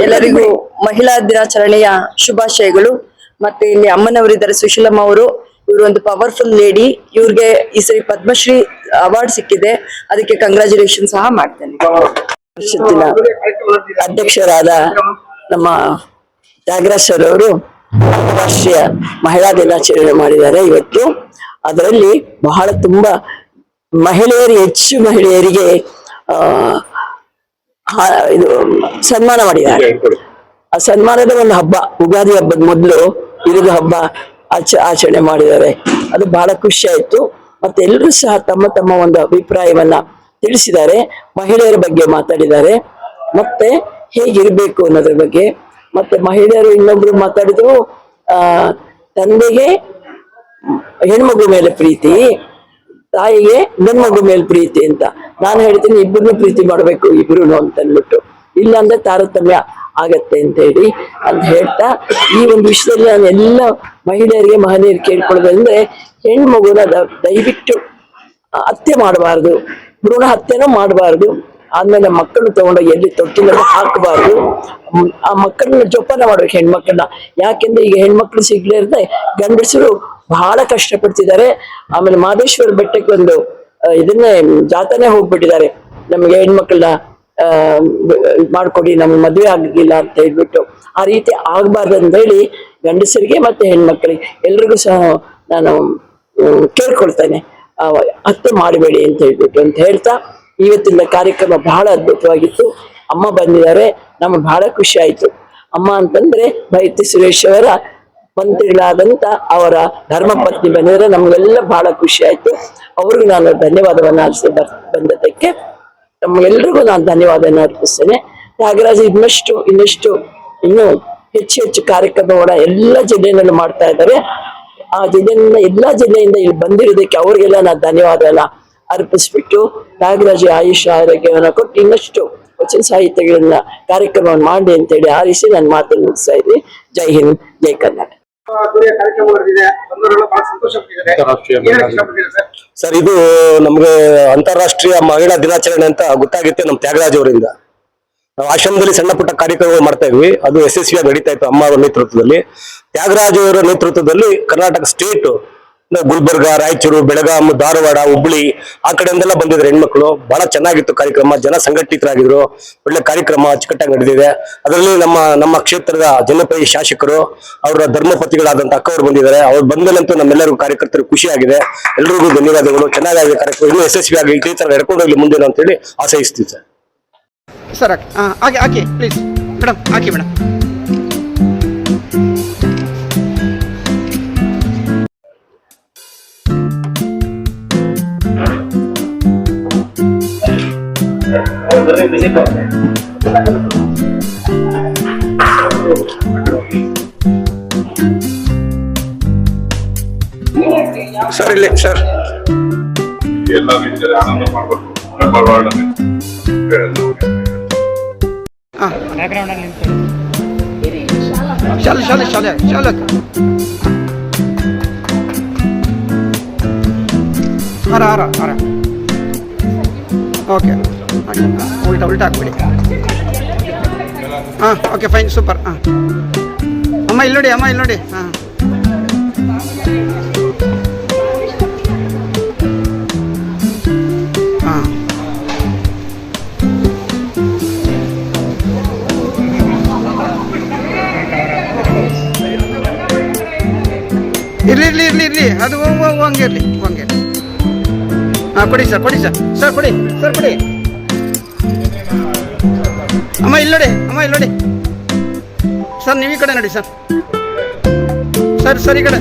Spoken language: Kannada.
ಎಲ್ಲರಿಗೂ ಮಹಿಳಾ ದಿನಾಚರಣೆಯ ಶುಭಾಶಯಗಳು. ಮತ್ತೆ ಇಲ್ಲಿ ಅಮ್ಮನವರಿದ್ದಾರೆ, ಸುಶೀಲಮ್ಮ ಅವರು. ಇವರು ಒಂದು ಪವರ್ಫುಲ್ ಲೇಡಿ. ಇವ್ರಿಗೆ ಈ ಸರಿ ಪದ್ಮಶ್ರೀ ಅವಾರ್ಡ್ ಸಿಕ್ಕಿದೆ, ಅದಕ್ಕೆ ಕಂಗ್ರಾಚುಲೇಷನ್ ಸಹ ಮಾಡ್ತೇನೆ. ಪರಿಷತ್ತಿನ ಅಧ್ಯಕ್ಷರಾದ ನಮ್ಮ ತ್ಯಾಗರಾಜ್ ಸರ್ ಅವರು ಅಂತಾರಾಷ್ಟ್ರೀಯ ಮಹಿಳಾ ದಿನಾಚರಣೆ ಮಾಡಿದ್ದಾರೆ ಇವತ್ತು. ಅದರಲ್ಲಿ ಬಹಳ ತುಂಬಾ ಹೆಚ್ಚು ಮಹಿಳೆಯರಿಗೆ ಇದು ಸನ್ಮಾನ ಮಾಡಿದ್ದಾರೆ. ಆ ಸನ್ಮಾನದ ಒಂದು ಹಬ್ಬ, ಯುಗಾದಿ ಹಬ್ಬದ ಮೊದಲು ಇರುದು ಹಬ್ಬ ಆಚರಣೆ ಮಾಡಿದ್ದಾರೆ. ಅದು ಬಹಳ ಖುಷಿ ಆಯ್ತು. ಮತ್ತೆ ಎಲ್ಲರೂ ಸಹ ತಮ್ಮ ತಮ್ಮ ಒಂದು ಅಭಿಪ್ರಾಯವನ್ನ ತಿಳಿಸಿದ್ದಾರೆ. ಮಹಿಳೆಯರ ಬಗ್ಗೆ ಮಾತಾಡಿದ್ದಾರೆ, ಮತ್ತೆ ಹೇಗಿರ್ಬೇಕು ಅನ್ನೋದ್ರ ಬಗ್ಗೆ. ಮತ್ತೆ ಮಹಿಳೆಯರು ಇನ್ನೊಬ್ರು ಮಾತಾಡಿದ್ರು, ತಂದೆಗೆ ಹೆಣ್ಮಗು ಮೇಲೆ ಪ್ರೀತಿ, ತಾಯಿಗೆ ಗಂಡ್ಮಗು ಮೇಲೆ ಪ್ರೀತಿ ಅಂತ. ನಾನು ಹೇಳ್ತೀನಿ ಇಬ್ಬರನ್ನು ಪ್ರೀತಿ ಮಾಡ್ಬೇಕು ಇಬ್ರು ಅಂತ ಅಂದ್ಬಿಟ್ಟು, ಇಲ್ಲಾಂದ್ರೆ ತಾರತಮ್ಯ ಆಗತ್ತೆ ಅಂತ ಹೇಳ್ತಾ ಈ ಒಂದು ವಿಷಯದಲ್ಲಿ ನಾನು ಎಲ್ಲ ಮಹಿಳೆಯರು ಕೇಳ್ಕೊಳ್ಳೋದಂದ್ರೆ, ಹೆಣ್ಮಗುನ ದಯವಿಟ್ಟು ಹತ್ಯೆ ಮಾಡಬಾರ್ದು, ಭ್ರೂಣ ಹತ್ಯೆನೂ ಮಾಡಬಾರ್ದು. ಆದ್ಮೇಲೆ ಮಕ್ಕಳು ತಗೊಂಡೋಗಿ ಎಲ್ಲಿ ತೊಟ್ಟಿನಲ್ಲಿ ಹಾಕಬಾರ್ದು. ಆ ಮಕ್ಕಳನ್ನ ಜೋಪಾನ ಮಾಡ್ಬೇಕು ಹೆಣ್ಮಕ್ಳನ್ನ. ಯಾಕೆಂದ್ರೆ ಈಗ ಹೆಣ್ಮಕ್ಳು ಸಿಗ್ಲೇ ಇರದೆ ಗಂಡಸರು ಬಹಳ ಕಷ್ಟಪಡ್ತಿದ್ದಾರೆ. ಆಮೇಲೆ ಮಹದೇಶ್ವರ ಬೆಟ್ಟಕ್ಕೆ ಒಂದು ಇದನ್ನೇ ಜಾತನೇ ಹೋಗ್ಬಿಟ್ಟಿದ್ದಾರೆ, ನಮ್ಗೆ ಹೆಣ್ಮಕ್ಳನ್ನ ಮಾಡ್ಕೊಡಿ, ನಮ್ಗೆ ಮದುವೆ ಆಗಿಲ್ಲ ಅಂತ ಹೇಳ್ಬಿಟ್ಟು. ಆ ರೀತಿ ಆಗ್ಬಾರ್ದು ಅಂತ ಹೇಳಿ ಗಂಡಸರಿಗೆ ಮತ್ತೆ ಹೆಣ್ಮಕ್ಳಿಗೆ ಎಲ್ರಿಗೂ ಸಹ ನಾನು ಕೇಳ್ಕೊಳ್ತೇನೆ, ಹತ್ಯೆ ಮಾಡಬೇಡಿ ಅಂತ ಹೇಳ್ತಾ ಇವತ್ತಿನ ಕಾರ್ಯಕ್ರಮ ಬಹಳ ಅದ್ಭುತವಾಗಿತ್ತು. ಅಮ್ಮ ಬಂದಿದ್ದಾರೆ, ನಮ್ಗೆ ಬಹಳ ಖುಷಿ ಆಯ್ತು. ಅಮ್ಮ ಅಂತಂದ್ರೆ ಬೈತಿ ಸುರೇಶ್ ಅವರ ಮಂತ್ರಿಗಳಾದಂತ ಅವರ ಧರ್ಮಪತ್ನಿ ಬಂದಿದ್ರೆ ನಮ್ಗೆಲ್ಲ ಬಹಳ ಖುಷಿ ಆಯ್ತು. ಅವ್ರಿಗೂ ನಾನು ಧನ್ಯವಾದವನ್ನ ಬಂದದಕ್ಕೆ ನಮ್ಗೆಲ್ರಿಗೂ ನಾನು ಧನ್ಯವಾದನ ಅರ್ಪಿಸ್ತೇನೆ. ತ್ಯಾಗರಾಜ್ ಇನ್ನಷ್ಟು ಇನ್ನೂ ಹೆಚ್ಚು ಕಾರ್ಯಕ್ರಮಗಳ ಎಲ್ಲ ಜಿಲ್ಲೆಯಲ್ಲೂ ಮಾಡ್ತಾ ಇದ್ದಾರೆ. ಆ ಜಿಲ್ಲೆಯಿಂದ ಎಲ್ಲಾ ಜಿಲ್ಲೆಯಿಂದ ಇಲ್ಲಿ ಬಂದಿರೋದಕ್ಕೆ ಅವ್ರಿಗೆಲ್ಲ ನಾನು ಧನ್ಯವಾದನ ಅರ್ಪಿಸ್ಬಿಟ್ಟು, ತ್ಯಾಗರಾಜ ಆಯುಷ ಆರೋಗ್ಯವನ್ನ ಕೊಟ್ಟು ಇನ್ನಷ್ಟು ವಚನ ಸಾಹಿತ್ಯಗಳನ್ನ ಕಾರ್ಯಕ್ರಮವನ್ನು ಮಾಡಿ ಅಂತೇಳಿ ಆರಿಸಿ ನಾನು ಮಾತನ್ನು ಮುಗಿಸ್ತಾ ಇದ್ದೀನಿ. ಜೈ ಹಿಂದ್, ಜೈ ಕನ್ನಡ. ಸರ್, ಇದು ನಮ್ಗೆ ಅಂತಾರಾಷ್ಟ್ರೀಯ ಮಹಿಳಾ ದಿನಾಚರಣೆ ಅಂತ ಗೊತ್ತಾಗುತ್ತೆ ನಮ್ಮ ತ್ಯಾಗರಾಜ್ ಅವರಿಂದ. ನಾವು ಆಶ್ರಮದಲ್ಲಿ ಸಣ್ಣ ಪುಟ್ಟ ಕಾರ್ಯಕ್ರಮಗಳು ಮಾಡ್ತಾ ಇದ್ವಿ, ಅದು ಯಶಸ್ವಿಯಾಗಿ ನಡೀತಾ ಇತ್ತು ಅಮ್ಮ ಅವರ ನೇತೃತ್ವದಲ್ಲಿ. ತ್ಯಾಗರಾಜ್ ಅವರ ನೇತೃತ್ವದಲ್ಲಿ ಕರ್ನಾಟಕ ಸ್ಟೇಟ್ ಗುಲ್ಬರ್ಗ, ರಾಯಚೂರು, ಬೆಳಗಾಂ, ಧಾರವಾಡ, ಹುಬ್ಳಿ ಆ ಕಡೆಯಿಂದೆಲ್ಲ ಬಂದಿದ್ರು ಹೆಣ್ಮಕ್ಳು. ಬಹಳ ಚೆನ್ನಾಗಿತ್ತು ಕಾರ್ಯಕ್ರಮ, ಜನ ಸಂಘಟಿತರಾಗಿದ್ರು, ಒಳ್ಳೆ ಕಾರ್ಯಕ್ರಮ ಅಚ್ಚುಕಟ್ಟಾಗಿ ನಡೆದಿದೆ. ಅದರಲ್ಲಿ ನಮ್ಮ ಕ್ಷೇತ್ರದ ಜನಪ್ರಿಯ ಶಾಸಕರು, ಅವರ ಧರ್ಮಪತಿಗಳಾದಂತ ಅಕ್ಕವರು ಬಂದಿದ್ದಾರೆ. ಅವ್ರು ಬಂದಲ್ಲಂತೂ ನಮ್ಮೆಲ್ಲರಿಗೂ ಕಾರ್ಯಕರ್ತರು ಖುಷಿಯಾಗಿದೆ. ಎಲ್ರಿಗೂ ಧನ್ಯವಾದಗಳು. ಚೆನ್ನಾಗಿದೆ ಕಾರ್ಯಕ್ರಮ, ಇನ್ನೂ ಯಶಸ್ವಿಯಾಗಿ ಈ ತರ ನಡ್ಕೊಂಡು ಹೋಗ್ಲಿ ಮುಂದೆ ಅಂತ ಹೇಳಿ ಆಶಯಿಸ್ತೀವಿ ಸರ್. ಸರ್ ಹಾಕಿ ಪ್ಲೀಸ್ ಮೇಡಮ್, ಹಾಕಿ ಮೇಡಮ್. ಸರ್ ಇಲ್ಲಿ ಸರ್ ಎಲ್ಲ ರೀತಿಯಲ್ಲಿ ಆನಂದ ಮಾಡಬೇಕು. ಶಾಲೆ ಹಾರ ಓಕೆ, ಉಲ್ಟಾ ಹಾಕ್ಬಿಡಿ. Okay fine, super. ಅಮ್ಮ ಇಲ್ಲಿ ನೋಡಿ, ಇರ್ಲಿ ಅದು ಹಂಗೆ ಇರ್ಲಿ. ಕೊಡಿ ಸರ್ ಕೊಡಿ. ಅಮ್ಮ ಇಲ್ಲಿ ನೋಡಿ ಸರ್, ನೀವು ಈ ಕಡೆ ನೋಡಿ ಸರ್ ಈ ಕಡೆ.